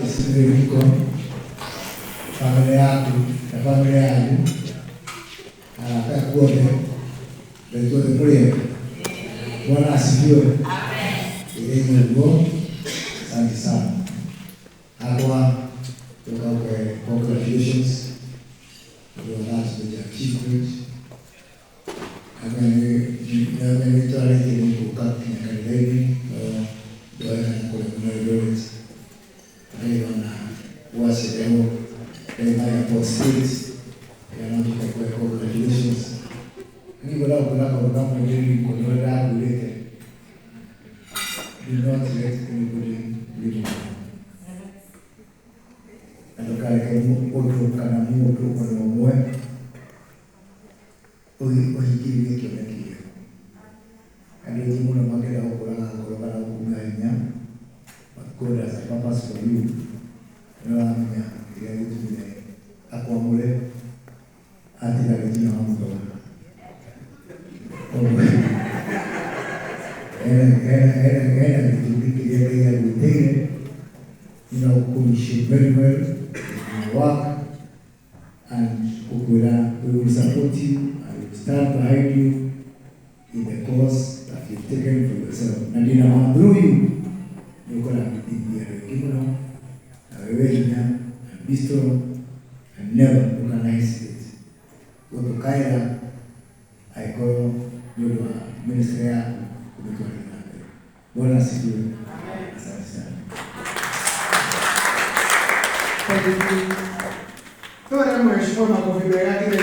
Niko familia yako na familia yangu anataka kuombe ndio ndio. Bwana asifiwe. Amen. Mungu asante sana. Hapo congratulations. You are not the achievement. Ni tarehe ni kukati na kalendari ndio na Lawrence. Aiona wasi leo ya posters yanayotoka kwa congratulations. Ni bora kuna mwingine kuondoa kulete. Do not let anybody leave you. Atoka kana Mungu kwa mwe. Oikiri kile. Ndio Mungu anamwambia kwa kumanya. God has a purpose for you. Akuamule hata kama mambo very well in your work, and we will support you and we will stand behind you in the course that you've taken for yourself. And in our through you, you're going to be given a revelation and be strong and never recognize it. Go to Kaira, I call you to a ministry yako kumetoa nani. Bwana asifiwe. Asante sana. Thank you. Toda mheshimiwa makofi yake ile